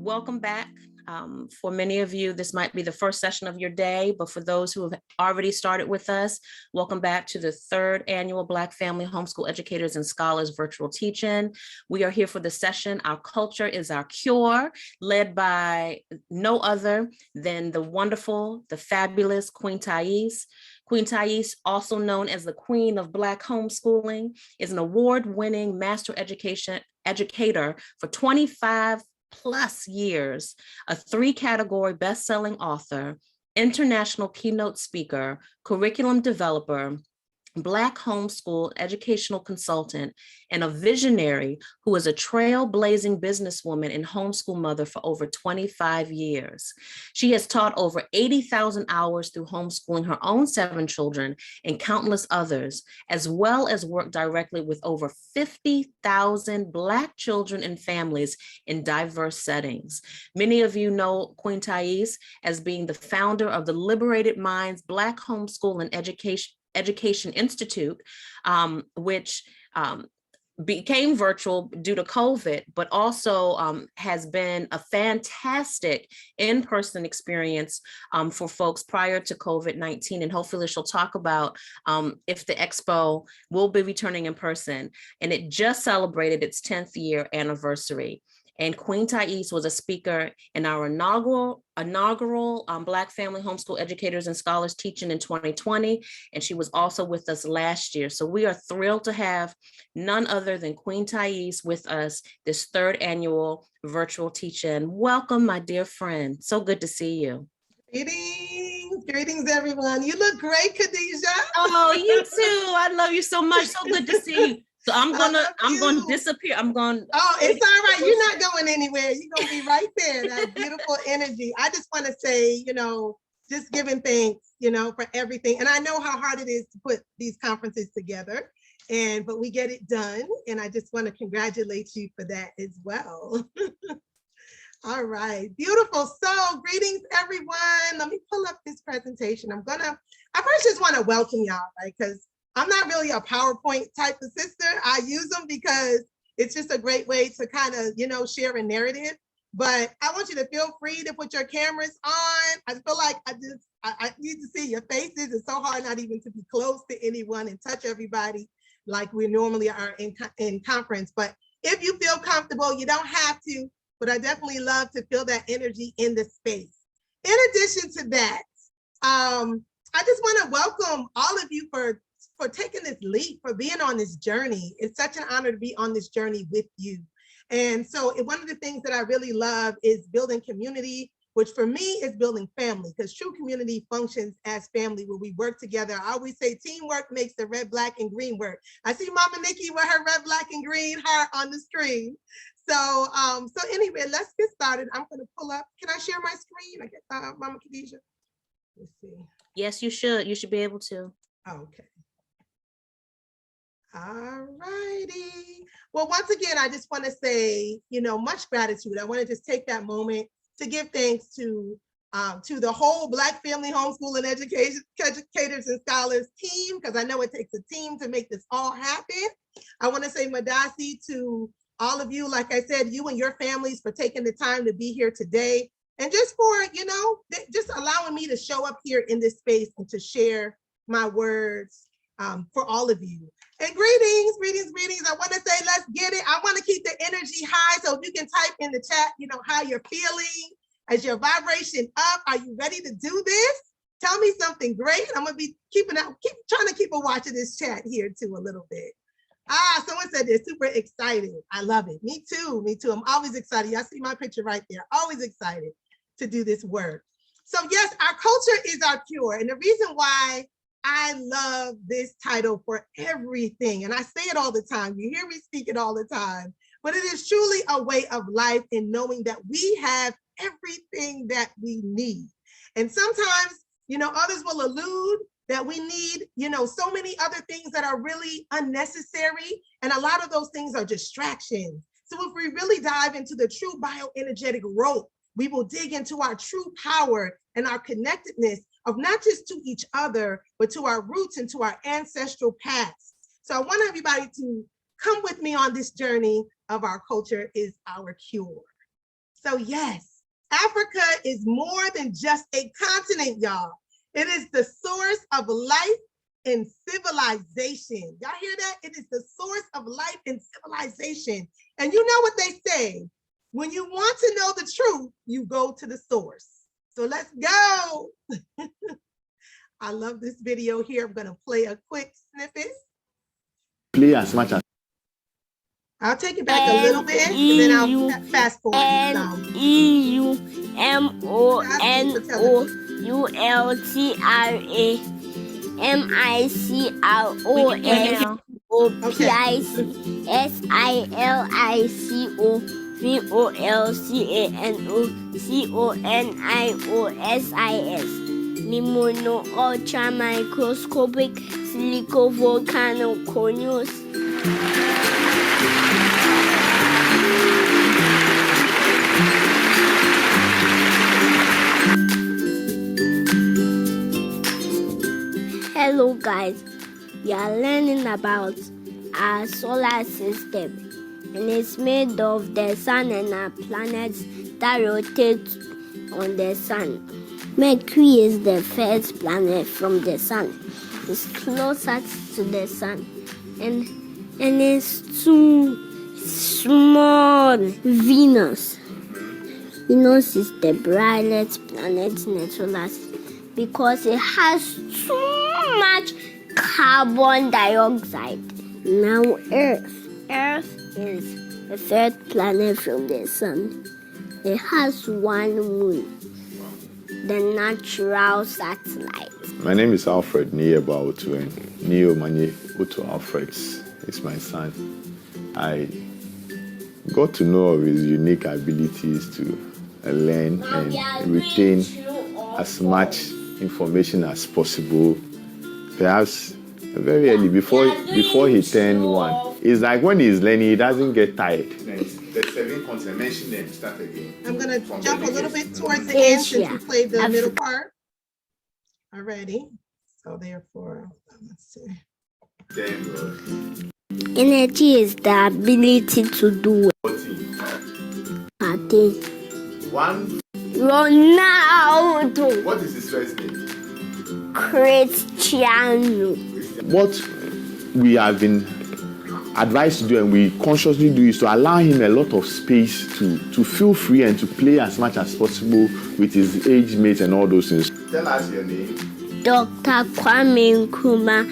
Welcome back. For many of you, this might be the first session of your day, but for those who have already started with us, welcome back to the third annual Black Family Homeschool Educators and Scholars Virtual Teach-In. We are here for the session, Our Culture is Our Cure, led by no other than the wonderful, the fabulous Queen Taese. Queen Taese, also known as the Queen of Black Homeschooling, is an award-winning master educator for 25 plus years, a 3-category best-selling author, international keynote speaker, curriculum developer, Black homeschool educational consultant, and a visionary who is a trailblazing businesswoman and homeschool mother for over 25 years. She has taught over 80,000 hours through homeschooling her own 7 children and countless others, as well as worked directly with over 50,000 Black children and families in diverse settings. Many of you know Queen Taese as being the founder of the Liberated Minds Black Homeschool and Education Institute, which became virtual due to COVID, but also has been a fantastic in-person experience for folks prior to COVID-19. And hopefully she'll talk about if the expo will be returning in person. And it just celebrated its 10th year anniversary. And Queen Taese was a speaker in our inaugural Black Family Homeschool Educators and Scholars Teach-In in 2020. And she was also with us last year. So we are thrilled to have none other than Queen Taese with us this 3rd annual virtual teach-in. Welcome, my dear friend. So good to see you. Greetings, everyone. You look great, Khadijah. Oh, you too. I love you so much. So good to see you. So I'm gonna disappear. Oh, it's all right. You're not going anywhere. You're gonna be right there. That beautiful energy. I just want to say, just giving thanks, for everything. And I know how hard it is to put these conferences together, but we get it done. And I just want to congratulate you for that as well. All right, beautiful. So greetings, everyone. Let me pull up this presentation. I first just want to welcome y'all, right? Because I'm not really a PowerPoint type of sister. I use them because it's just a great way to kind of, share a narrative. But I want you to feel free to put your cameras on. I feel like I need to see your faces. It's so hard not even to be close to anyone and touch everybody like we normally are in conference. But if you feel comfortable, you don't have to, but I definitely love to feel that energy in the space. In addition to that, I just want to welcome all of you for taking this leap, for being on this journey. It's such an honor to be on this journey with you. And so one of the things that I really love is building community, which for me is building family, because true community functions as family where we work together. I always say teamwork makes the red, black, and green work. I see Mama Nikki with her red, black, and green heart on the screen. So anyway, let's get started. I'm going to pull up. Can I share my screen? I guess, Mama Khadijah. Let's see. Yes, you should. You should be able to. Okay. All righty. Well, once again, I just want to say, much gratitude. I want to just take that moment to give thanks to the whole Black Family Homeschooling Educators and Scholars team, because I know it takes a team to make this all happen. I want to say Madasi to all of you, like I said, you and your families for taking the time to be here today. And just for, just allowing me to show up here in this space and to share my words for all of you. And greetings. I want to say, let's get it. I want to keep the energy high. So if you can type in the chat, how you're feeling. Is your vibration up? Are you ready to do this? Tell me something great. I'm going to be trying to keep a watch of this chat here too a little bit. Someone said they're super excited. I love it. Me too. I'm always excited. Y'all see my picture right there. Always excited to do this work. So yes, our culture is our cure. And the reason why I love this title for everything, and I say it all the time, you hear me speak it all the time, but it is truly a way of life in knowing that we have everything that we need. And sometimes, others will allude that we need, so many other things that are really unnecessary. And a lot of those things are distractions. So if we really dive into the true bioenergetic rope, we will dig into our true power and our connectedness of not just to each other, but to our roots and to our ancestral past. So I want everybody to come with me on this journey of our culture is our cure. So yes, Africa is more than just a continent, y'all. It is the source of life and civilization. Y'all hear that? It is the source of life and civilization. And you know what they say, when you want to know the truth, you go to the source. So let's go. I love this video here. I'm gonna play a quick snippet. Play as much as I'll take it back a little bit, and then I'll fast forward. Limono ultra microscopic silicovolcanoconus. Hello guys, we are learning about our solar system, and it's made of the sun and our planets that rotate on the sun. Mercury is the first planet from the sun. It's closer to the sun, and it's too small. Venus is the brightest planet in the solar system because it has too much carbon dioxide. Now Earth is the third planet from the sun. It has one moon, the natural satellite. My name is Alfred Nieba Otu, and Neo Manye Otu Alfred is my son. I got to know of his unique abilities to learn and retain as much information as possible, perhaps very early, before he turned 1. It's like when he's learning, he doesn't get tired. The 7 concepts, mention them, start again. I'm going to jump a little bit towards the end since we played the middle part already. So therefore, let's see. Energy is the ability to do party. 1. Ronaldo. What is his first name? Cristiano. What we have been advised to do, and we consciously do, is to allow him a lot of space to feel free and to play as much as possible with his age mates and all those things. Tell us your name. Dr. Kwame Nkrumah,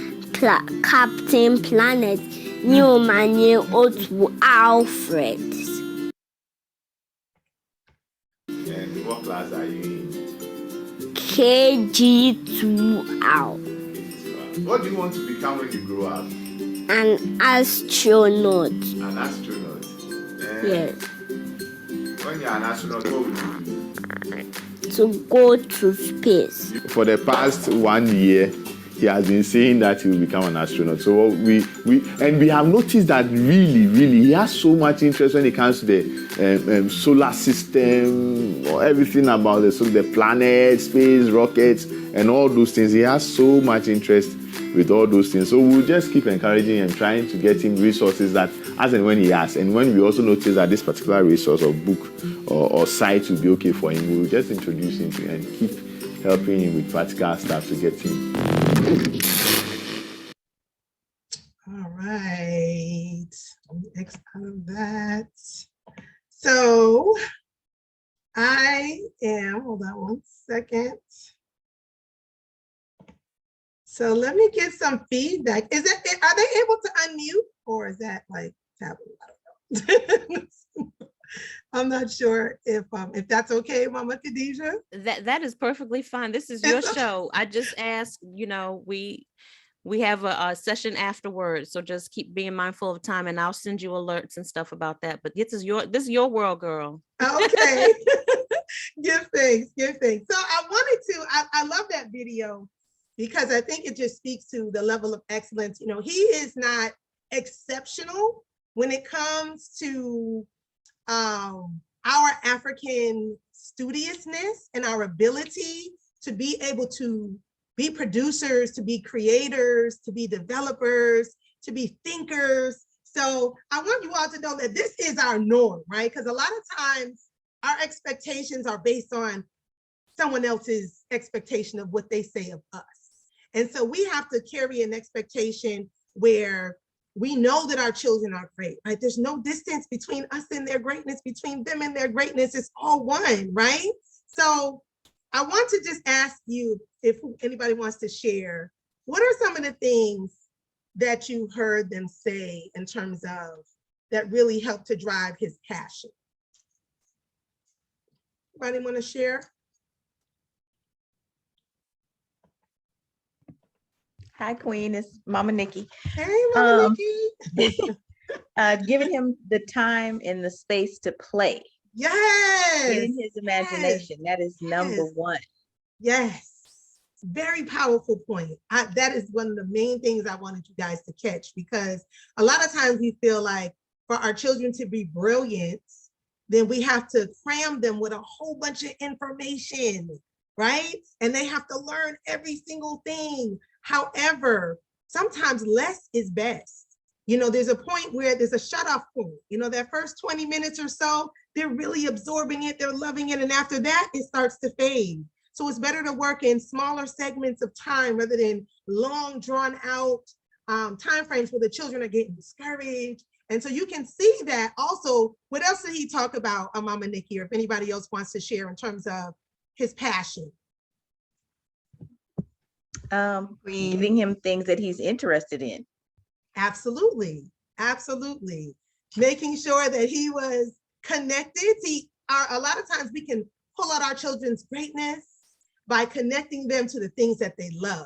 Captain Planet, Neomanye Otu Alfred. And what class are you in? KG2R. What do you want to become when you grow up? An astronaut. An astronaut? Yes. When you're an astronaut, what would you do? To go to space. For the past 1 year, he has been saying that he will become an astronaut. So we have noticed that really he has so much interest when it comes to the solar system, or everything about the planet, space, rockets, and all those things. He has so much interest with all those things. So we'll just keep encouraging and trying to get him resources that as and when he has. And when we also notice that this particular resource or book or site will be okay for him, we'll just introduce him to and keep helping him with practical stuff to get him. All right. X out of that. So I am, hold on 1 second. So let me get some feedback. Are they able to unmute, or is that like taboo? I don't know. I'm not sure if that's okay, Mama Khadijah. That is perfectly fine. This is your show. I just asked, we have a session afterwards, so just keep being mindful of time, and I'll send you alerts and stuff about that. But this is your world, girl. Okay. Give thanks. So I love that video, because I think it just speaks to the level of excellence. He is not exceptional when it comes to our African studiousness and our ability to be able to be producers, to be creators, to be developers, to be thinkers. So I want you all to know that this is our norm, right? Because a lot of times our expectations are based on someone else's expectation of what they say of us. And so we have to carry an expectation where we know that our children are great, right? There's no distance between us and their greatness, between them and their greatness. It's all one, right? So I want to just ask you if anybody wants to share, what are some of the things that you heard them say in terms of that really helped to drive his passion? Anybody want to share? Hi, Queen. It's Mama Nikki. Hey, Mama Nikki. Giving him the time and the space to play. Yes. In his imagination. Yes. That is number one. Yes. Very powerful point. That is one of the main things I wanted you guys to catch, because a lot of times we feel like for our children to be brilliant, then we have to cram them with a whole bunch of information, right? And they have to learn every single thing. However, sometimes less is best. You know, there's a point where there's a shut-off point. You know, that first 20 minutes or so, they're really absorbing it, they're loving it, and after that, it starts to fade. So it's better to work in smaller segments of time rather than long, drawn-out timeframes where the children are getting discouraged. And so you can see that also. What else did he talk about, Mama Nikki, or if anybody else wants to share in terms of his passion? Giving him things that he's interested in. Absolutely, absolutely. Making sure that he was connected. See, a lot of times we can pull out our children's greatness by connecting them to the things that they love.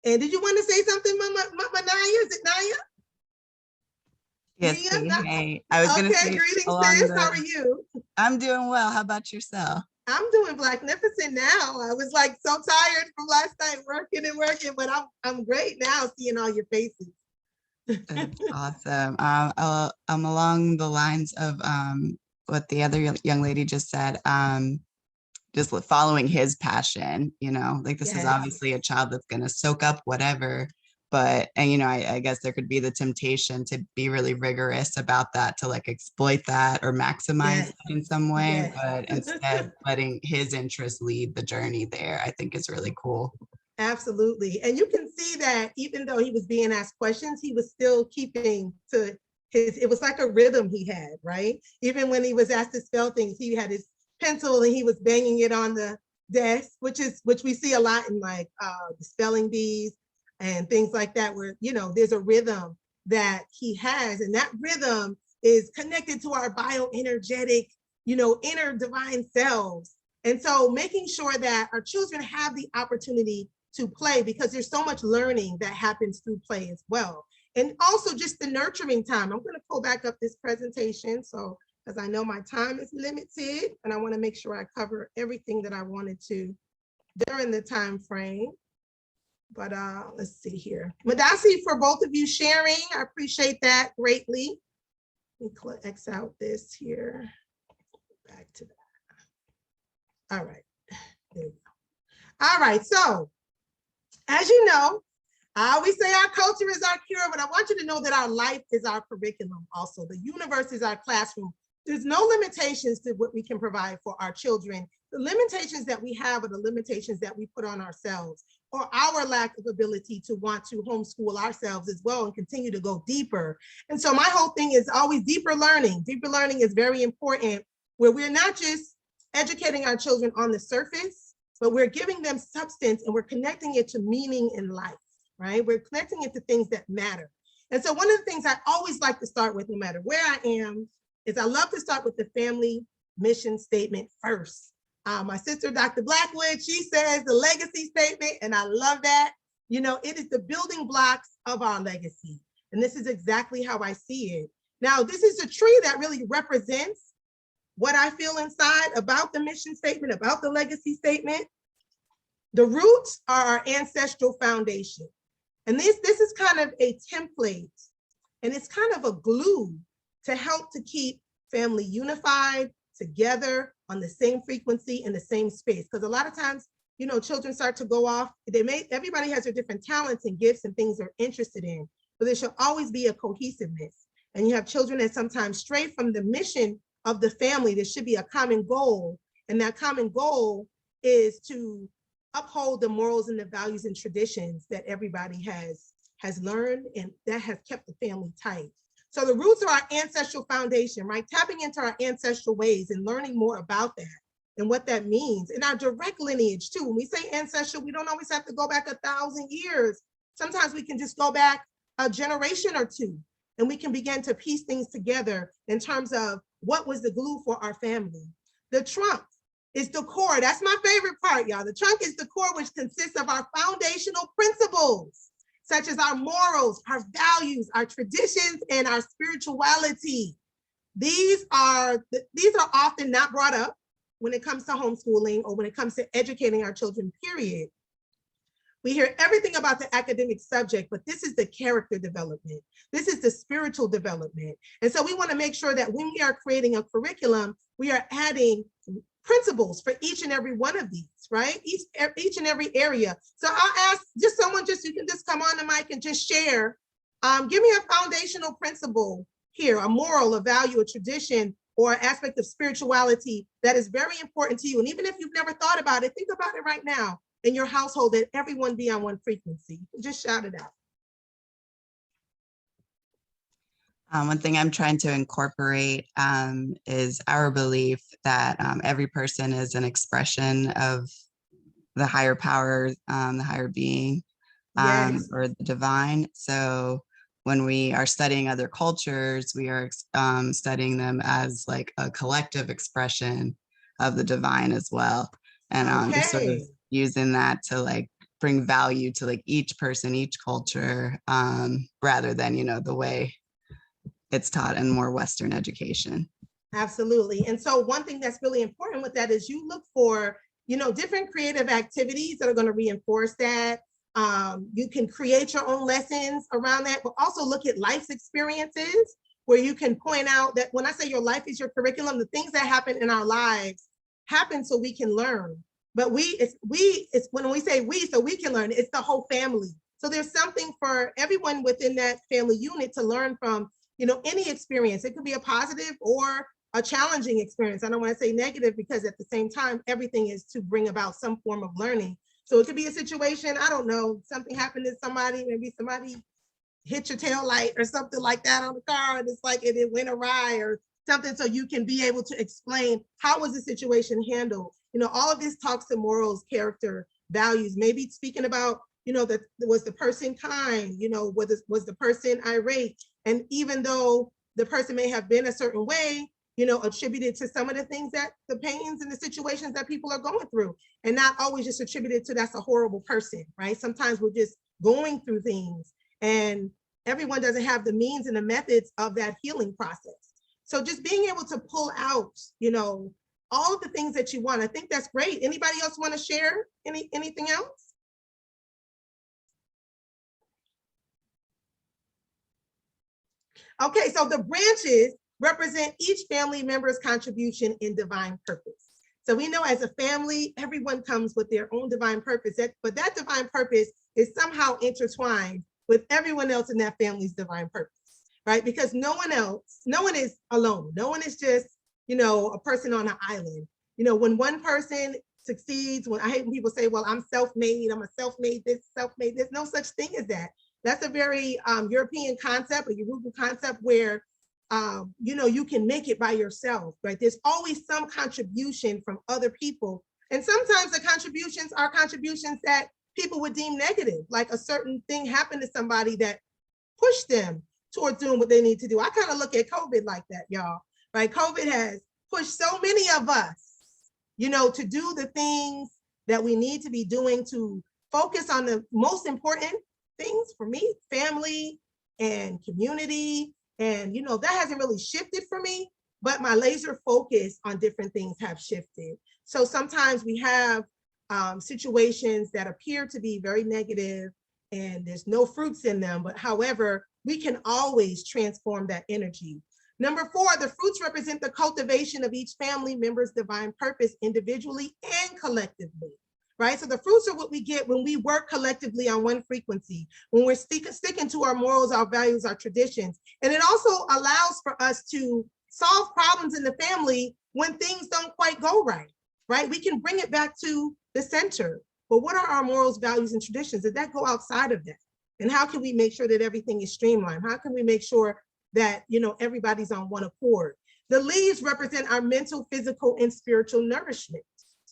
And did you want to say something, Mama Naya? Is it Naya? Yes, Nia? Queen. Hey, I was going to say, greetings, along sis. the- How are you? I'm doing well. How about yourself? I'm doing Blacknificent now. I was like so tired from last night working, but I'm great now seeing all your faces. That's awesome. I'm along the lines of what the other young lady just said. Just following his passion, you know, like this is Yes. obviously a child that's going to soak up whatever, but, and, you know, I guess there could be the temptation to be really rigorous about that, to like exploit that or maximize Yes. it in some way, Yes. but instead letting his interests lead the journey there, I think is really cool. Absolutely. And you can see that even though he was being asked questions, he was still keeping to his, it was like a rhythm he had, right? Even when he was asked to spell things, he had his pencil and he was banging it on the desk, which we see a lot in like the spelling bees and things like that, where, you know, there's a rhythm that he has, and that rhythm is connected to our bioenergetic, you know, inner divine selves. And so making sure that our children have the opportunity to play, because there's so much learning that happens through play as well. And also just the nurturing time. I'm going to pull back up this presentation, so because I know my time is limited and I want to make sure I cover everything that I wanted to during the time frame. But let's see here. Madasi, for both of you sharing, I appreciate that greatly. Let me X out this here. Back to that. All right. There we go. All right. So, as you know, I always say our culture is our cure, but I want you to know that our life is our curriculum also. The universe is our classroom. There's no limitations to what we can provide for our children. The limitations that we have are the limitations that we put on ourselves, or our lack of ability to want to homeschool ourselves as well and continue to go deeper. And so my whole thing is always deeper learning. Deeper learning is very important, where we're not just educating our children on the surface, but we're giving them substance and we're connecting it to meaning in life, right? We're connecting it to things that matter. And so one of the things I always like to start with, no matter where I am, is I love to start with the family mission statement first. My sister, Dr. Blackwood, she says the legacy statement, and I love that. You know, it is the building blocks of our legacy. And this is exactly how I see it. Now, this is a tree that really represents what I feel inside about the mission statement, about the legacy statement. The roots are our ancestral foundation. And this is kind of a template, and it's kind of a glue to help to keep family unified, together on the same frequency in the same space. Because a lot of times, you know, children start to go off, everybody has their different talents and gifts and things they're interested in, but there should always be a cohesiveness. And you have children that sometimes stray from the mission of the family, there should be a common goal. And that common goal is to uphold the morals and the values and traditions that everybody has learned, and that has kept the family tight. So the roots are our ancestral foundation, right? Tapping into our ancestral ways and learning more about that and what that means, and our direct lineage too. When we say ancestral, we don't always have to go back 1,000 years. Sometimes we can just go back a generation or two, and we can begin to piece things together in terms of what was the glue for our family. The trunk is the core. That's my favorite part, y'all. The trunk is the core, which consists of our foundational principles, such as our morals, our values, our traditions, and our spirituality. These are often not brought up when it comes to homeschooling or when it comes to educating our children, period. We hear everything about the academic subject, but this is the character development. This is the spiritual development. And so we want to make sure that when we are creating a curriculum, we are adding principles for each and every one of these, right? Each and every area. So I'll ask just someone, you can just come on the mic and just share. Give me a foundational principle here, a moral, a value, a tradition, or an aspect of spirituality that is very important to you. And even if you've never thought about it, think about it right now in your household, that everyone be on one frequency. Just shout it out. One thing I'm trying to incorporate is our belief that every person is an expression of the higher power, the higher being, Yes. or the divine. So when we are studying other cultures, we are studying them as like a collective expression of the divine as well. And just sort of Okay. using that to like bring value to like each person, each culture, rather than, the way it's taught in more Western education. Absolutely. And so one thing that's really important with that is you look for, different creative activities that are going to reinforce that. You can create your own lessons around that, but also look at life's experiences where you can point out that when I say your life is your curriculum, the things that happen in our lives happen so we can learn. But it's when we say we, so we can learn, it's the whole family. So there's something for everyone within that family unit to learn from, any experience. It could be a positive or a challenging experience. I don't want to say negative, because at the same time, everything is to bring about some form of learning. So it could be a situation, I don't know, something happened to somebody, maybe somebody hit your tail light or something like that on the car, and it's like it went awry or something, so you can be able to explain how was the situation handled. All of this talks to morals, character, values, maybe speaking about, was the person kind, was the person irate? And even though the person may have been a certain way, attributed to some of the things that the pains and the situations that people are going through, and not always just attributed to that's a horrible person, right? Sometimes we're just going through things, and everyone doesn't have the means and the methods of that healing process. So just being able to pull out, all of the things that you want, I think that's great. Anybody else want to share anything else? Okay, so the branches represent each family member's contribution in divine purpose. So we know as a family, everyone comes with their own divine purpose, but that divine purpose is somehow intertwined with everyone else in that family's divine purpose, right? Because no one is alone. No one is just, a person on an island. When one person succeeds, when I hate when people say, well, I'm self-made, I'm a self-made this, self-made this, no such thing as that. That's a very European concept, a Yoruba concept where you can make it by yourself, right? There's always some contribution from other people. And sometimes the contributions are contributions that people would deem negative, like a certain thing happened to somebody that pushed them towards doing what they need to do. I kind of look at COVID like that, y'all, right? COVID has pushed so many of us, to do the things that we need to be doing to focus on the most important things for me, family and community. And, that hasn't really shifted for me, but my laser focus on different things have shifted. So sometimes we have situations that appear to be very negative and there's no fruits in them, but however, we can always transform that energy. Number 4, the fruits represent the cultivation of each family member's divine purpose individually and collectively. Right? So the fruits are what we get when we work collectively on one frequency, when we're sticking to our morals, our values, our traditions. And it also allows for us to solve problems in the family when things don't quite go right, right? We can bring it back to the center. But what are our morals, values, and traditions? Did that go outside of that? And how can we make sure that everything is streamlined? How can we make sure that, you know, everybody's on one accord? The leaves represent our mental, physical, and spiritual nourishment,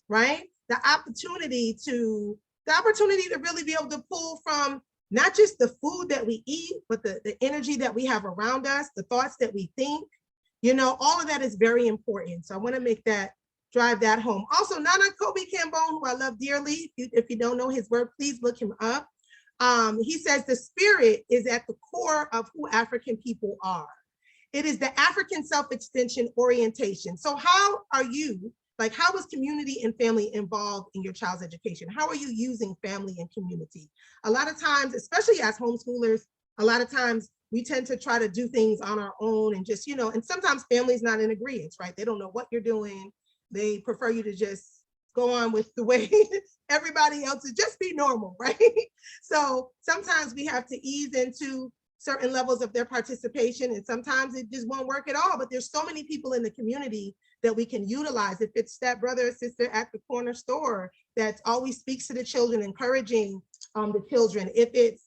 right? The opportunity to really be able to pull from not just the food that we eat, but the energy that we have around us, the thoughts that we think, you know, all of that is very important. So I want to drive that home. Also, Nana Kobe Cambone, who I love dearly, if you don't know his work, please look him up. He says the spirit is at the core of who African people are. It is the African self-extension orientation. So how are you, like, how is community and family involved in your child's education? How are you using family and community? A lot of times, especially as homeschoolers, a lot of times we tend to try to do things on our own and just, you know, and sometimes family's not in agreement, right? They don't know what you're doing. They prefer you to just go on with the way everybody else is, just be normal, right? So sometimes we have to ease into certain levels of their participation, and sometimes it just won't work at all. But there's so many people in the community that we can utilize. If it's that brother or sister at the corner store that always speaks to the children, encouraging the children. If it's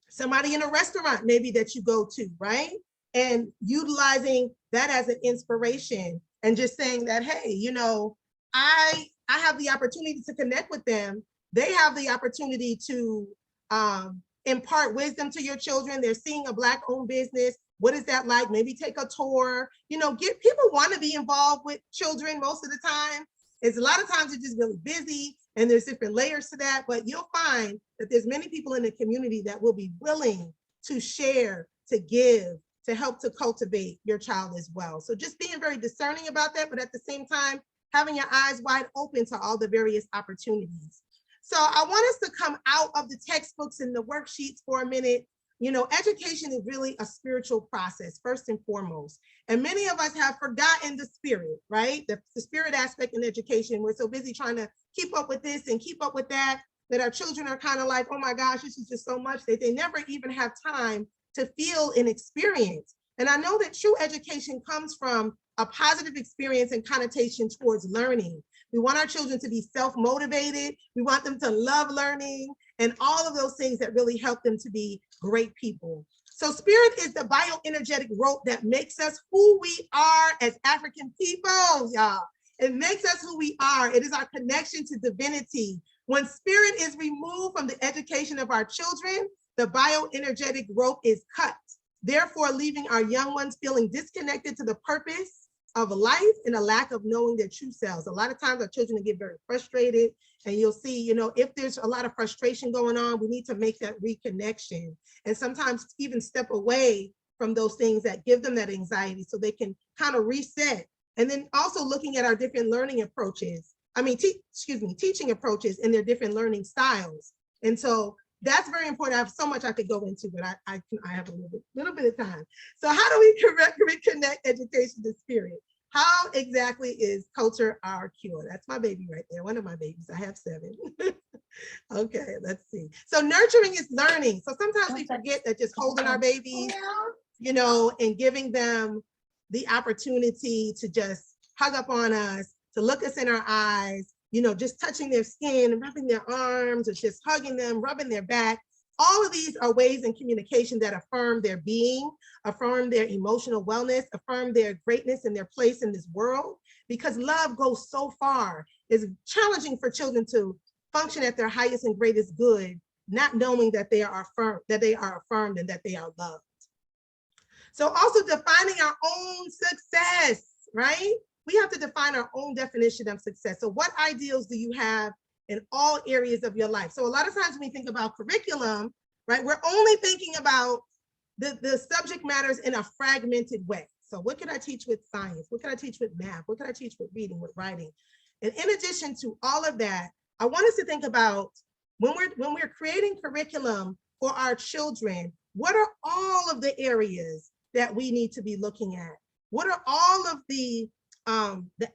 somebody in a restaurant maybe that you go to, right? And utilizing that as an inspiration and just saying that, hey, you know, I have the opportunity to connect with them. They have the opportunity to impart wisdom to your children. They're seeing a Black-owned business. What is that like? Maybe take a tour. You know, people want to be involved with children most of the time. It's a lot of times they're just really busy, and there's different layers to that. But you'll find that there's many people in the community that will be willing to share, to give, to help to cultivate your child as well. So just being very discerning about that, but at the same time, having your eyes wide open to all the various opportunities. So I want us to come out of the textbooks and the worksheets for a minute. You know, education is really a spiritual process, first and foremost. And many of us have forgotten the spirit, right? The spirit aspect in education. We're so busy trying to keep up with this and keep up with that, that our children are kind of like, oh my gosh, this is just so much, that they never even have time to feel and experience. And I know that true education comes from a positive experience and connotation towards learning. We want our children to be self-motivated. We want them to love learning and all of those things that really help them to be great people. So spirit is the bioenergetic rope that makes us who we are as African people, y'all. It makes us who we are. It is our connection to divinity. When spirit is removed from the education of our children, the bioenergetic rope is cut, therefore leaving our young ones feeling disconnected to the purpose of life and a lack of knowing their true selves. A lot of times our children get very frustrated, and you'll see, you know, if there's a lot of frustration going on, we need to make that reconnection and sometimes even step away from those things that give them that anxiety so they can kind of reset. And then also looking at our different learning approaches, teaching approaches and their different learning styles. And so that's very important. I have so much I could go into, but I have a little bit of time. So how do we reconnect education to spirit? How exactly is culture our cure? That's my baby right there, one of my babies. I have 7. Okay, let's see. So nurturing is learning. So sometimes we forget that just holding our babies, you know, and giving them the opportunity to just hug up on us, to look us in our eyes, you know, just touching their skin, rubbing their arms, or just hugging them, rubbing their back. All of these are ways in communication that affirm their being, affirm their emotional wellness, affirm their greatness and their place in this world, because love goes so far. It's challenging for children to function at their highest and greatest good, not knowing that they are affirmed, and that they are loved. So also defining our own success, right? We have to define our own definition of success. So what ideals do you have in all areas of your life? So a lot of times when we think about curriculum, right, we're only thinking about the subject matters in a fragmented way. So what can I teach with science? What can I teach with math? What can I teach with reading, with writing? And in addition to all of that, I want us to think about when we're creating curriculum for our children, what are all of the areas that we need to be looking at? What are all of the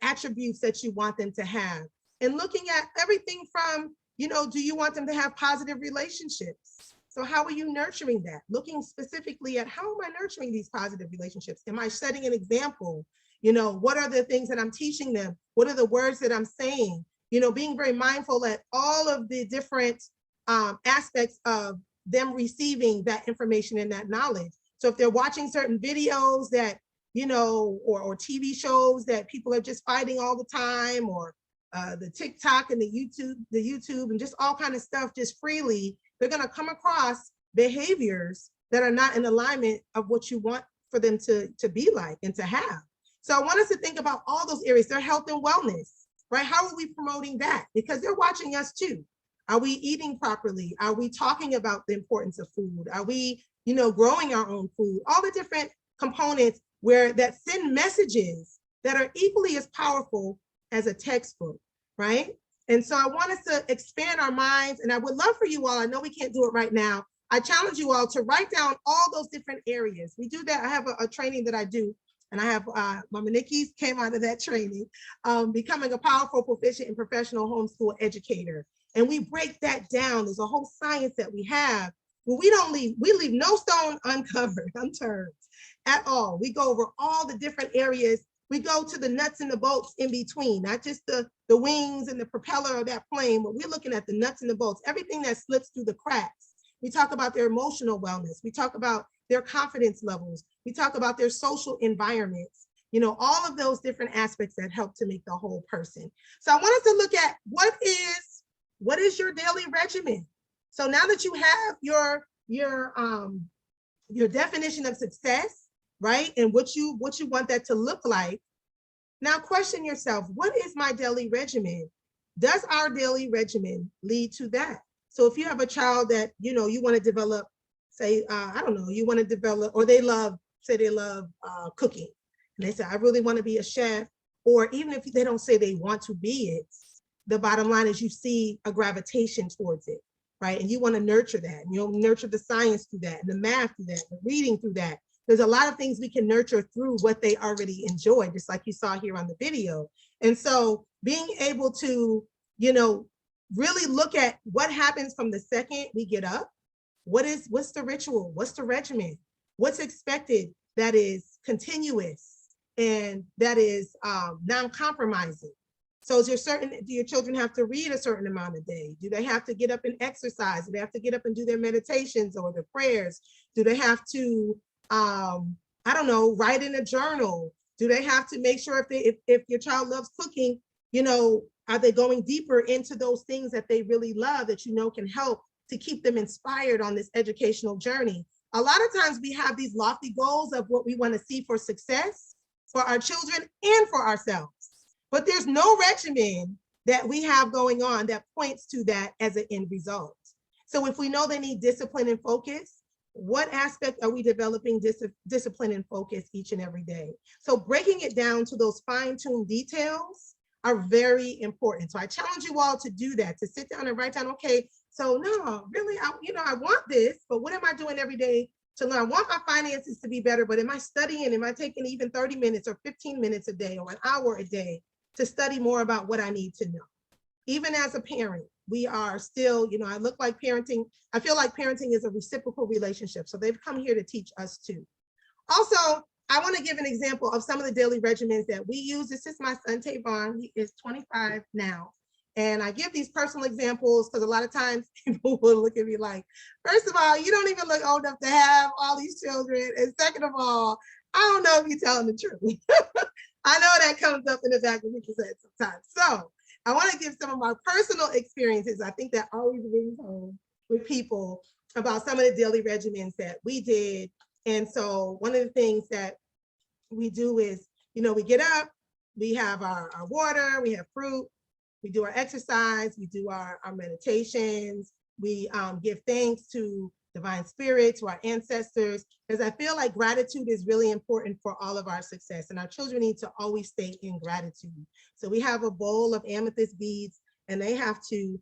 attributes that you want them to have? And looking at everything from, you know, do you want them to have positive relationships? So how are you nurturing that? Looking specifically at how am I nurturing these positive relationships? Am I setting an example? You know, what are the things that I'm teaching them? What are the words that I'm saying? You know, being very mindful at all of the different aspects of them receiving that information and that knowledge. So if they're watching certain videos that, you know, or TV shows that people are just fighting all the time, or the TikTok and the YouTube and just all kind of stuff just freely, they're going to come across behaviors that are not in alignment of what you want for them to be like and to have. So I want us to think about all those areas, their health and wellness, right? How are we promoting that? Because they're watching us too. Are we eating properly? Are we talking about the importance of food? Are we, you know, growing our own food? All the different components where that send messages that are equally as powerful as a textbook, right? And so I want us to expand our minds, and I would love for you all, I know we can't do it right now, I challenge you all to write down all those different areas. We do that, I have a training that I do, and I have, Mama Nikki's came out of that training, becoming a powerful, proficient, and professional homeschool educator. And we break that down. There's a whole science that we have, but we leave no stone uncovered, unturned at all. We go over all the different areas. We go to the nuts and the bolts in between, not just the wings and the propeller of that plane, but we're looking at the nuts and the bolts, everything that slips through the cracks. We talk about their emotional wellness. We talk about their confidence levels. We talk about their social environments, you know, all of those different aspects that help to make the whole person. So I want us to look at what is your daily regimen? So now that you have your definition of success, right? And what you want that to look like. Now question yourself, what is my daily regimen? Does our daily regimen lead to that? So if you have a child that, you know, you want to develop, say, I don't know, you want to develop, or they love cooking. And they say, I really want to be a chef. Or even if they don't say they want to be it, the bottom line is you see a gravitation towards it, right? And you want to nurture that. And you'll nurture the science through that, and the math through that, the reading through that. There's a lot of things we can nurture through what they already enjoy, just like you saw here on the video. And so being able to, you know, really look at what happens from the second we get up. What's the ritual? What's the regimen? What's expected that is continuous and that is non-compromising? So do your children have to read a certain amount a day? Do they have to get up and exercise? Do they have to get up and do their meditations or their prayers? Do they have to, I don't know, write in a journal? Do they have to make sure if your child loves cooking, you know, are they going deeper into those things that they really love that you know can help to keep them inspired on this educational journey? A lot of times we have these lofty goals of what we want to see for success for our children and for ourselves. But there's no regimen that we have going on that points to that as an end result. So if we know they need discipline and focus, what aspect are we developing discipline and focus each and every day? So breaking it down to those fine-tuned details are very important. So I challenge you all to do that, to sit down and write down, okay, so no, really, I want this, but what am I doing every day to learn? I want my finances to be better, but am I studying? Am I taking even 30 minutes or 15 minutes a day or an hour a day to study more about what I need to know? Even as a parent, we are still, you know, I feel like parenting is a reciprocal relationship. So they've come here to teach us too. Also, I want to give an example of some of the daily regimens that we use. This is my son, Tavon. He is 25 now. And I give these personal examples because a lot of times people will look at me like, first of all, you don't even look old enough to have all these children. And second of all, I don't know if you're telling the truth. I know that comes up in the back of people's heads sometimes. So I want to give some of my personal experiences. I think that always rings home with people about some of the daily regimens that we did. And so one of the things that we do is, you know, we get up, we have our water, we have fruit, we do our exercise, we do our meditations, we give thanks to divine spirit, to our ancestors, because I feel like gratitude is really important for all of our success, and our children need to always stay in gratitude. So we have a bowl of amethyst beads, and they have to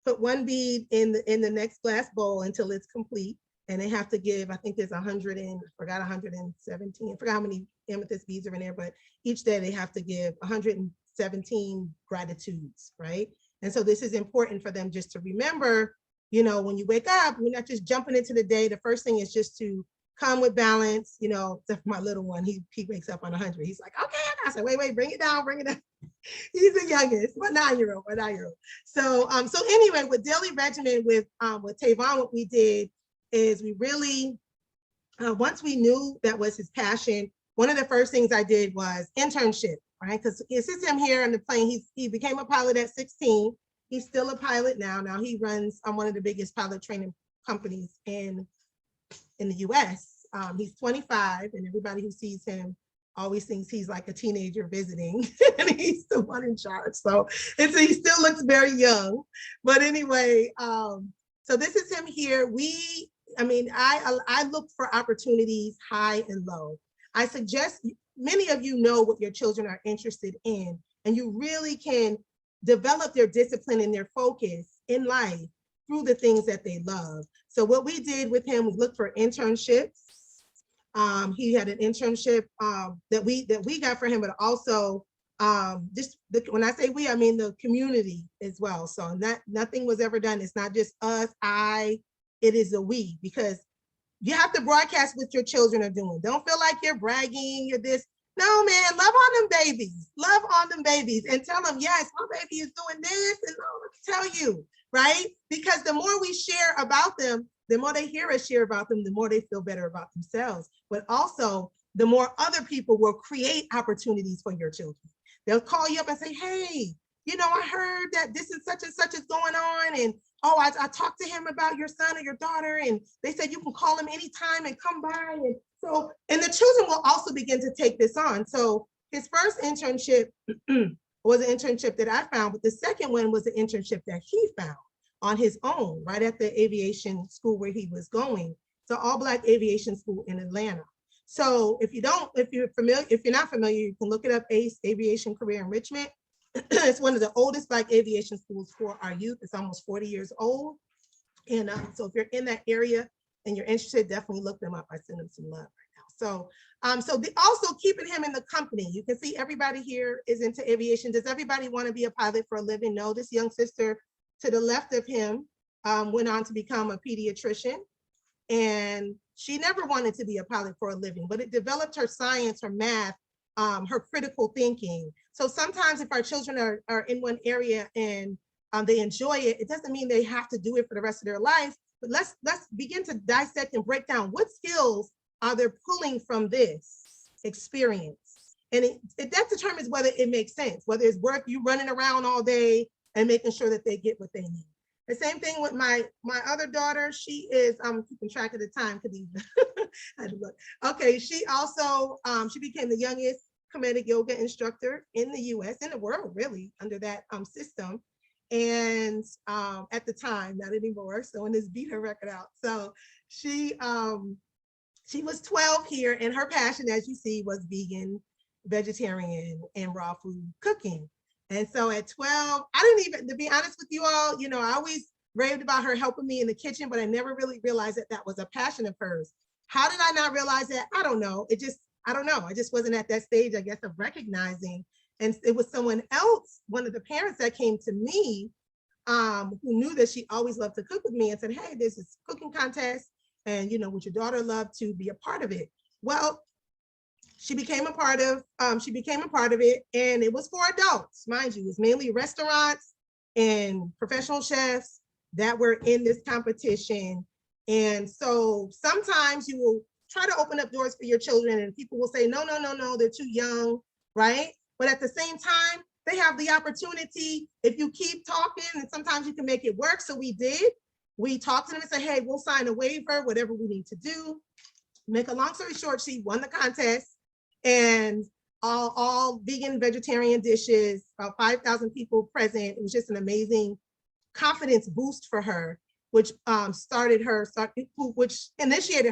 put one bead in the next glass bowl until it's complete, and they have to give, I think there's 117, I forgot how many amethyst beads are in there, but each day they have to give 117 gratitudes, right? And so this is important for them just to remember you know, when you wake up, we're not just jumping into the day. The first thing is just to come with balance, you know, except for my little one, he wakes up on 100. He's like, okay, I said, wait, bring it down, bring it down. He's the youngest, my 9-year-old. So, so anyway, with Daily Regimen with Tavon, what we did is we really, once we knew that was his passion, one of the first things I did was internship, right? Because it sits him here on the plane. He became a pilot at 16. He's still a pilot now. Now he runs on one of the biggest pilot training companies in the US. He's 25, and everybody who sees him always thinks he's like a teenager visiting, and he's the one in charge. So he still looks very young. But anyway, so this is him here. I look for opportunities high and low. I suggest many of you know what your children are interested in, and you really can develop their discipline and their focus in life through the things that they love. So what we did with him, we looked for internships. He had an internship that we got for him, but also when I say we, I mean the community as well. So nothing was ever done. It's not just us, it is a we, because you have to broadcast what your children are doing. Don't feel like you're bragging, you're this. No, man, love on them babies. Love on them babies and tell them, yes, my baby is doing this, and let me tell you, right? Because the more we share about them, the more they hear us share about them, the more they feel better about themselves. But also, the more other people will create opportunities for your children. They'll call you up and say, hey, you know, I heard that this is such and such is going on, and I talked to him about your son or your daughter, and they said you can call him anytime and come by. And so, and the children will also begin to take this on. So his first internship was an internship that I found, but the second one was an internship that he found on his own, right at the aviation school where he was going. So all Black aviation school in Atlanta. So if you're not familiar, you can look it up, ACE, Aviation Career Enrichment. It's one of the oldest Black aviation schools for our youth. It's almost 40 years old. And so if you're in that area and you're interested, definitely look them up. I send them some love right now. So also keeping him in the company. You can see everybody here is into aviation. Does everybody want to be a pilot for a living? No, this young sister to the left of him went on to become a pediatrician. And she never wanted to be a pilot for a living, but it developed her science, her math, her critical thinking. So sometimes if our children are in one area and they enjoy it, it doesn't mean they have to do it for the rest of their life. But let's begin to dissect and break down what skills are they pulling from this experience. And that determines whether it makes sense, whether it's worth you running around all day and making sure that they get what they need. The same thing with my other daughter. She is, I'm keeping track of the time, Khadija. I had to look. Okay, she also, she became the youngest comedic yoga instructor in the US, in the world really, under that system. And at the time, not anymore. So when this beat her record out. So she was 12 here, and her passion, as you see, was vegan, vegetarian, and raw food cooking. And so at 12, I didn't even, to be honest with you all, you know, I always raved about her helping me in the kitchen, but I never really realized that that was a passion of hers. How did I not realize that? I don't know. I don't know. I just wasn't at that stage, I guess, of recognizing. And it was someone else, one of the parents that came to me, who knew that she always loved to cook with me, and said, hey, there's this cooking contest, and, you know, would your daughter love to be a part of it? Well, she became a part of it, and it was for adults, mind you. It was mainly restaurants and professional chefs that were in this competition. And so sometimes you will try to open up doors for your children, and people will say, no, they're too young, right? But at the same time, they have the opportunity, if you keep talking, and sometimes you can make it work. So we did. We talked to them and said, hey, we'll sign a waiver, whatever we need to do. Make a long story short, she won the contest, and all vegan, vegetarian dishes, about 5,000 people present. It was just an amazing confidence boost for her, which initiated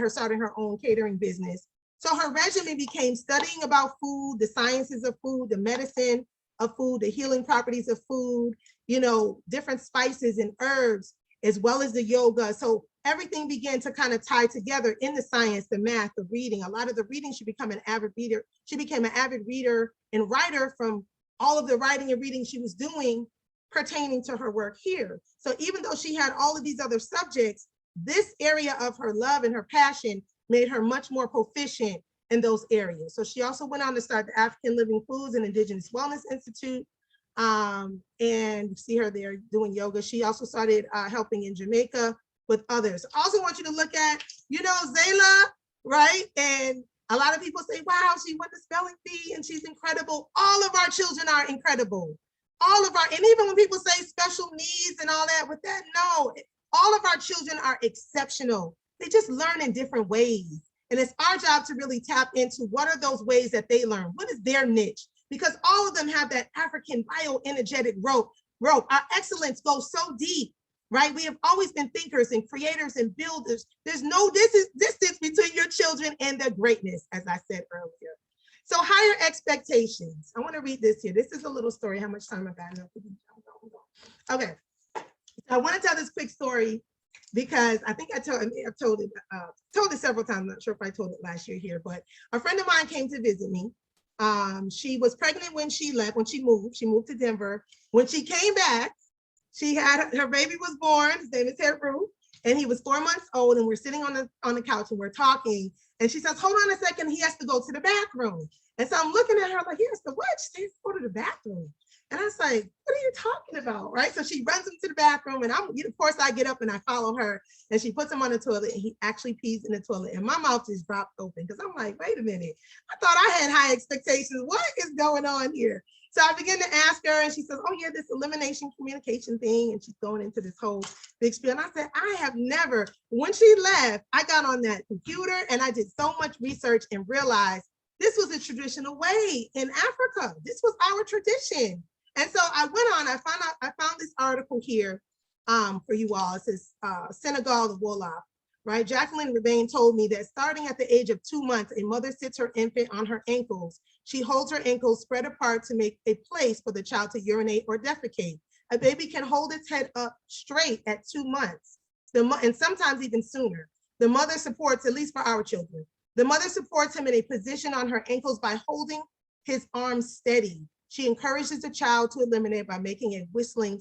her starting her own catering business. So her regimen became studying about food, the sciences of food, the medicine of food, the healing properties of food, you know, different spices and herbs, as well as the yoga. So everything began to kind of tie together in the science, the math, the reading. A lot of the reading, she became an avid reader. She became an avid reader and writer from all of the writing and reading she was doing pertaining to her work here. So even though she had all of these other subjects, this area of her love and her passion made her much more proficient in those areas. So she also went on to start the African Living Foods and Indigenous Wellness Institute. And you see her there doing yoga. She also started helping in Jamaica with others. I also want you to look at, you know, Zayla, right? And a lot of people say, wow, she went to spelling bee and she's incredible. All of our children are incredible. All of our, and even when people say special needs and all that with that, no, all of our children are exceptional. They just learn in different ways. And it's our job to really tap into what are those ways that they learn? What is their niche? Because all of them have that African bioenergetic rope. Our excellence goes so deep, right? We have always been thinkers and creators and builders. There's no distance between your children and their greatness, as I said earlier. So higher expectations. I want to read this here. This is a little story. How much time I got now? Okay. I want to tell this quick story because I think I've told it several times. I'm not sure if I told it last year here, but a friend of mine came to visit me. She was pregnant when she left, when she moved to Denver. When she came back, she had her baby was born. His name is Heru, and he was 4 months old. And we're sitting on the couch and we're talking. And she says, "Hold on a second, he has to go to the bathroom." And so I'm looking at her like, "He has to what?" She says, "Go to the bathroom." And I was like, "What are you talking about?" Right? So she runs into the bathroom, and of course I get up and I follow her, and she puts him on the toilet, and he actually pees in the toilet, and my mouth just dropped open because I'm like, wait a minute, I thought I had high expectations. What is going on here? So I began to ask her, and she says, "Oh yeah, this elimination communication thing," and she's going into this whole big spiel. And I said, I have never. When she left, I got on that computer and I did so much research and realized this was a traditional way in Africa. This was our tradition. And so I went on, I found this article here for you all. It says Senegal, the Wolof, right? Jacqueline Rebane told me that starting at the age of 2 months, a mother sits her infant on her ankles. She holds her ankles spread apart to make a place for the child to urinate or defecate. A baby can hold its head up straight at 2 months, and sometimes even sooner. The mother supports, at least for our children, the mother supports him in a position on her ankles by holding his arms steady. She encourages the child to eliminate by making a whistling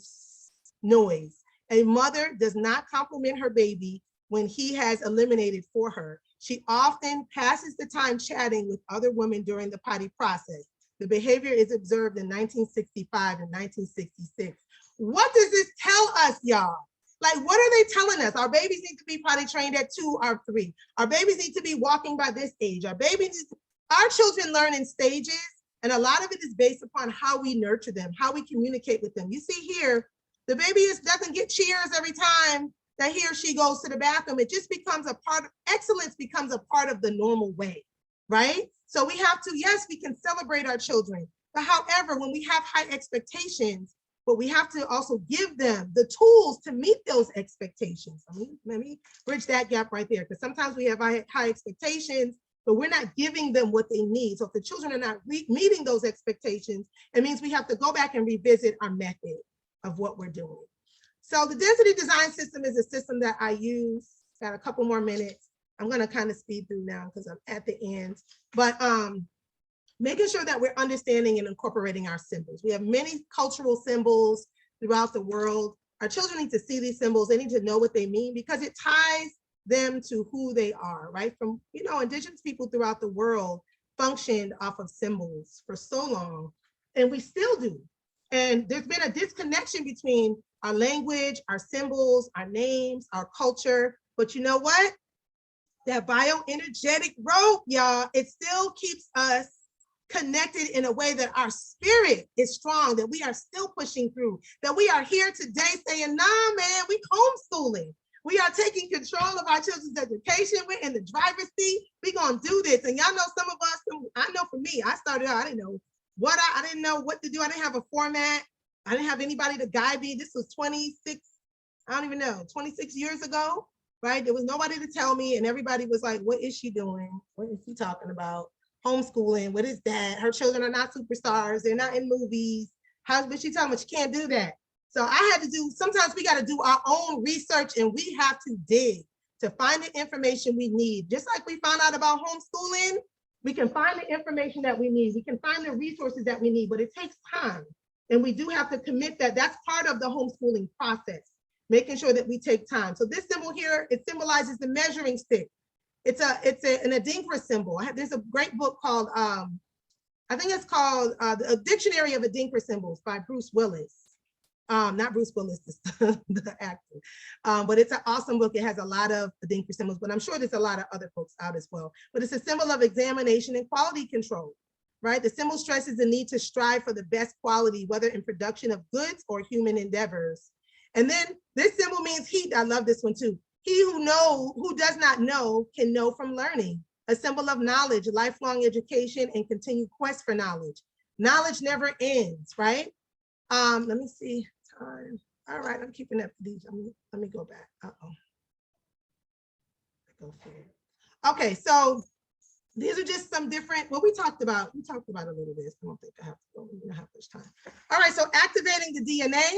noise. A mother does not compliment her baby when he has eliminated for her. She often passes the time chatting with other women during the potty process. The behavior is observed in 1965 and 1966. What does this tell us, y'all? Like, what are they telling us? Our babies need to be potty trained at 2 or 3. Our babies need to be walking by this age. Our children learn in stages, and a lot of it is based upon how we nurture them, how we communicate with them. You see here, the baby doesn't get cheers every time that he or she goes to the bathroom. It just becomes a part of, excellence becomes a part of the normal way, right? So we have to, yes, we can celebrate our children, but however, when we have high expectations, but we have to also give them the tools to meet those expectations. Let me bridge that gap right there, because sometimes we have high expectations, but we're not giving them what they need. So if the children are not meeting those expectations, it means we have to go back and revisit our method of what we're doing. So the density design system is a system that I use. Got a couple more minutes. I'm gonna kind of speed through now because I'm at the end, but making sure that we're understanding and incorporating our symbols. We have many cultural symbols throughout the world. Our children need to see these symbols. They need to know what they mean because it ties them to who they are, right? From, you know, indigenous people throughout the world functioned off of symbols for so long, and we still do. And there's been a disconnection between our language, our symbols, our names, our culture. But you know what? That bioenergetic rope, y'all, it still keeps us connected in a way that our spirit is strong, that we are still pushing through, that we are here today saying, nah, man, we homeschooling. We are taking control of our children's education. We're in the driver's seat. We're going to do this. And y'all know some of us, I know for me, I started out, I didn't know I didn't know what to do. I didn't have a format. I didn't have anybody to guide me. This was 26 years ago, right? There was nobody to tell me, and everybody was like, what is she doing? What is she talking about? Homeschooling, what is that? Her children are not superstars. They're not in movies. How's she talking about? You can't do that. So I had to do, sometimes we got to do our own research, and we have to dig to find the information we need. Just like we found out about homeschooling, we can find the information that we need. We can find the resources that we need, but it takes time. And we do have to commit that. That's part of the homeschooling process, making sure that we take time. So this symbol here, it symbolizes the measuring stick. It's an adinkra symbol. There's a great book called, I think it's called A Dictionary of Adinkra Symbols by Bruce Willis. Not Bruce Willis, the actor. But it's an awesome book. It has a lot of adinkra symbols, but I'm sure there's a lot of other folks out as well. But it's a symbol of examination and quality control, right? The symbol stresses the need to strive for the best quality, whether in production of goods or human endeavors. And then this symbol means heat. I love this one too. He who does not know can know from learning. A symbol of knowledge, lifelong education, and continued quest for knowledge. Knowledge never ends, right? Let me see time. All right, I'm keeping up these. Let me go back. Okay, so these are just some different, what we talked about a little bit. I don't think I have to go, we don't have much time. All right, so activating the DNA.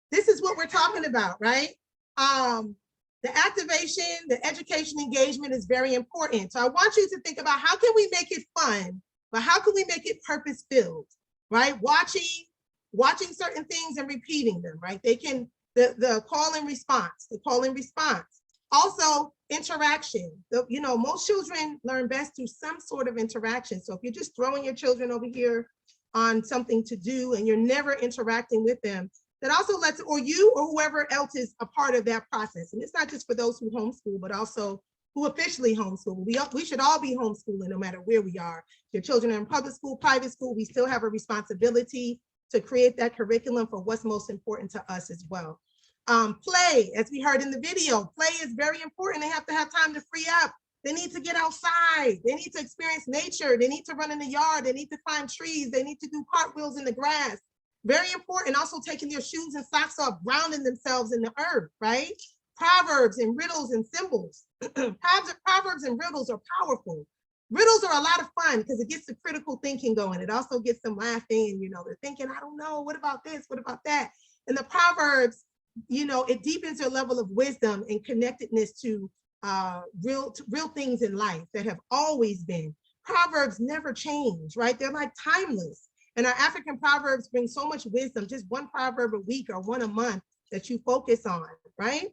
This is what we're talking about, right? The activation, the education engagement is very important. So I want you to think about how can we make it fun, but how can we make it purpose-filled, right? Watching certain things and repeating them, right? They can, the call and response. Also, interaction. Most children learn best through some sort of interaction. So if you're just throwing your children over here on something to do and you're never interacting with them, that also lets, or you or whoever else is a part of that process. And it's not just for those who homeschool, but also who officially homeschool. We should all be homeschooling no matter where we are. Your children are in public school, private school, we still have a responsibility to create that curriculum for what's most important to us as well. Play, as we heard in the video, play is very important. They have to have time to free up. They need to get outside. They need to experience nature. They need to run in the yard. They need to climb trees. They need to do cartwheels in the grass. Very important. Also taking their shoes and socks off, grounding themselves in the earth, right? Proverbs and riddles and symbols. Proverbs and riddles are powerful. Riddles are a lot of fun because it gets the critical thinking going. It also gets them laughing, they're thinking, I don't know, what about this, what about that? And the Proverbs, it deepens their level of wisdom and connectedness to real things in life that have always been. Proverbs never change, right? They're like timeless. And our African Proverbs bring so much wisdom, just one proverb a week or one a month that you focus on, right?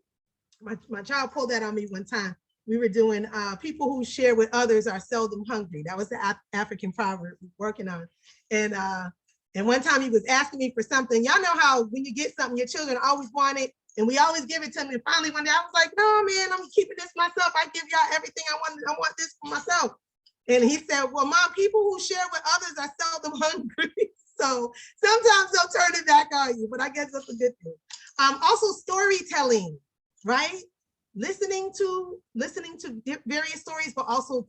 My child pulled that on me one time. We were doing people who share with others are seldom hungry. That was the African proverb we were working on. And one time he was asking me for something. Y'all know how when you get something, your children always want it, and we always give it to them. And finally one day I was like, no, man, I'm keeping this myself. I give y'all everything I want. I want this for myself. And he said, well, Mom, people who share with others are seldom hungry. So sometimes they'll turn it back on you, but I guess that's a good thing. Also storytelling, right? Listening to various stories, but also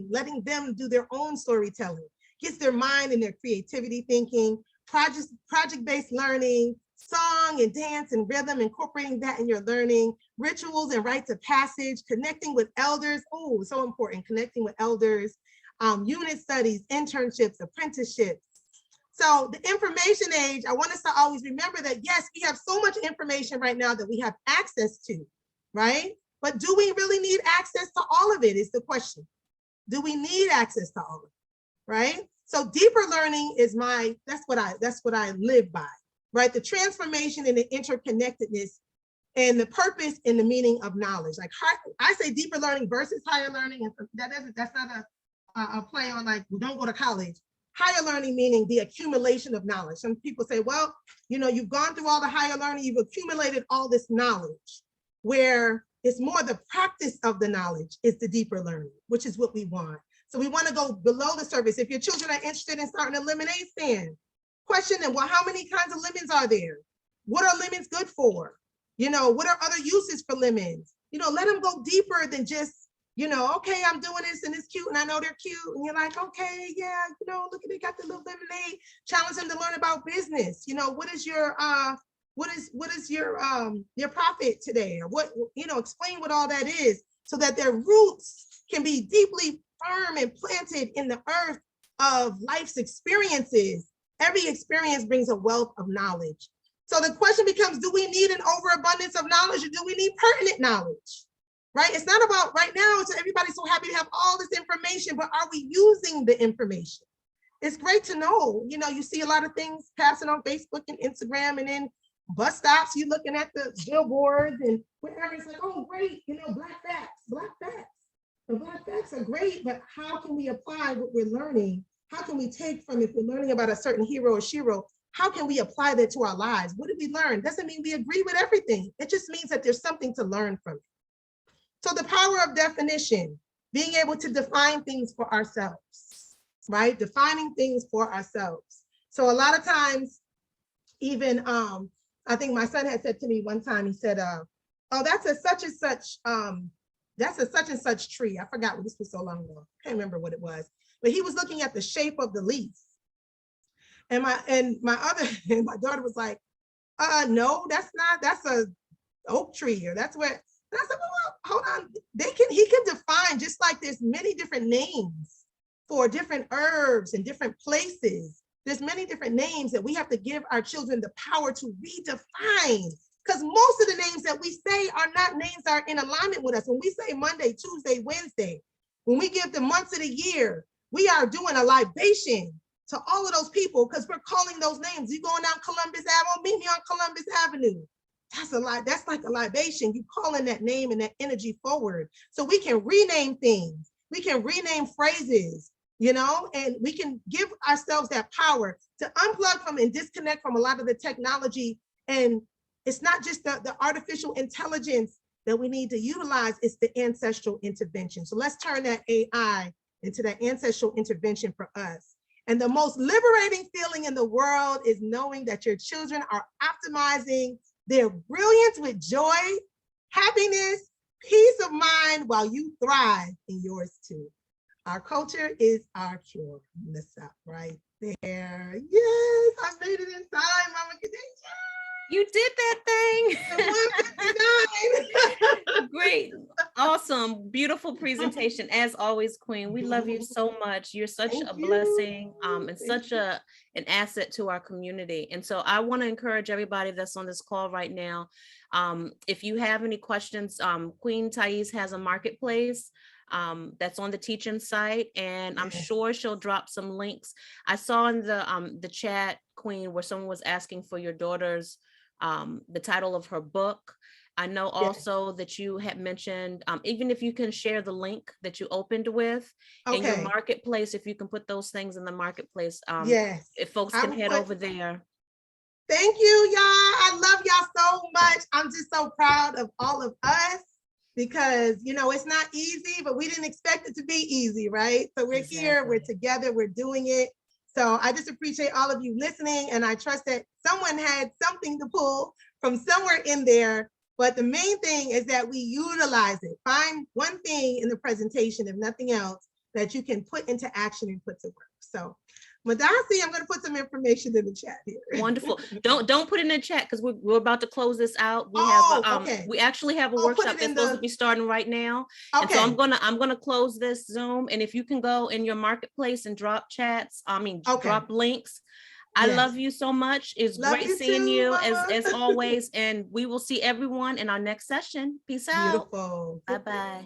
letting them do their own storytelling. Gets their mind and their creativity thinking, project-based learning, song and dance and rhythm, incorporating that in your learning, rituals and rites of passage, connecting with elders. Oh, so important, connecting with elders, unit studies, internships, apprenticeships. So the information age, I want us to always remember that, yes, we have so much information right now that we have access to, right? But do we really need access to all of it is the question. Do we need access to all of it, right? So deeper learning is that's what I live by, right? The transformation and the interconnectedness and the purpose and the meaning of knowledge. Like I say deeper learning versus higher learning. That's not a play on like, don't go to college. Higher learning meaning the accumulation of knowledge. Some people say, well, you've gone through all the higher learning, you've accumulated all this knowledge, where it's more the practice of the knowledge is the deeper learning, which is what we want. So we want to go below the surface. If your children are interested in starting a lemonade stand, question them, well, how many kinds of lemons are there? What are lemons good for? What are other uses for lemons? Let them go deeper than just, okay, I'm doing this and it's cute and I know they're cute. And you're like, okay, yeah, look at they got the little lemonade. Challenge them to learn about business. What is your profit today? Or what, explain what all that is so that their roots can be deeply firm and planted in the earth of life's experiences. Every experience brings a wealth of knowledge. So the question becomes, do we need an overabundance of knowledge or do we need pertinent knowledge? Right? It's not about right now, so everybody's so happy to have all this information, but are we using the information? it's great to know, you know, you see a lot of things passing on Facebook and Instagram, and then bus stops, you looking at the billboards and wherever, it's like, oh, great, you know, black facts. The black facts are great, but how can we apply what we're learning? How can we take from, if we're learning about a certain hero or shero, how can we apply that to our lives? What did we learn? Doesn't mean we agree with everything. It just means that there's something to learn from it. So the power of definition, being able to define things for ourselves, right? Defining things for ourselves. So a lot of times, even I think my son had said to me one time, he said, oh, that's a such and such, that's a such and such tree. I forgot, this was so long ago. I can't remember what it was, but he was looking at the shape of the leaf. And my daughter was like, no, that's not, that's a oak tree, or that's what. And I said, well, hold on. He can define, just like there's many different names for different herbs and different places. There's many different names that we have to give our children the power to redefine, because most of the names that we say are not names that are in alignment with us. When we say Monday, Tuesday, Wednesday, when we give the months of the year, we are doing a libation to all of those people, because we're calling those names. You going down Columbus Avenue, meet me on Columbus Avenue. That's like a libation. You calling that name and that energy forward. So we can rename things. We can rename phrases, you know, and we can give ourselves that power to unplug from and disconnect from a lot of the technology. And it's not just the artificial intelligence that we need to utilize, it's the ancestral intervention. So let's turn that AI into that ancestral intervention for us. And the most liberating feeling in the world is knowing that your children are optimizing their brilliance with joy, happiness, peace of mind, while you thrive in yours too. Our culture is our cure. That's up right there. Yes, I made it in time, Mama Khadijah. You did that thing. Great. Awesome. Beautiful presentation. As always, Queen. We love you so much. You're such a blessing and such an asset to our community. And so I want to encourage everybody that's on this call right now. If you have any questions, Queen Taese has a marketplace that's on the teaching site, and I'm sure she'll drop some links. I saw in the chat, Queen, where someone was asking for your daughter's the title of her book. I know also that you had mentioned, even if you can share the link that you opened with in your marketplace, if you can put those things in the marketplace, if folks can head over there. Thank you, y'all. I love y'all so much. I'm just so proud of all of us, because, you know, it's not easy, but we didn't expect it to be easy, right? So we're here, we're together, we're doing it. So I just appreciate all of you listening, and I trust that someone had something to pull from somewhere in there. But the main thing is that we utilize it. Find one thing in the presentation, if nothing else, that you can put into action and put to work. So Madasi, I'm going to put some information in the chat here. Wonderful. Don't put it in the chat, because we're about to close this out. We have we actually have a workshop that's supposed to be starting right now. And so I'm gonna close this Zoom, and if you can go in your marketplace and drop chats, drop links. I love you so much. It's great seeing you as always, and we will see everyone in our next session. Peace out. Beautiful. Bye-bye.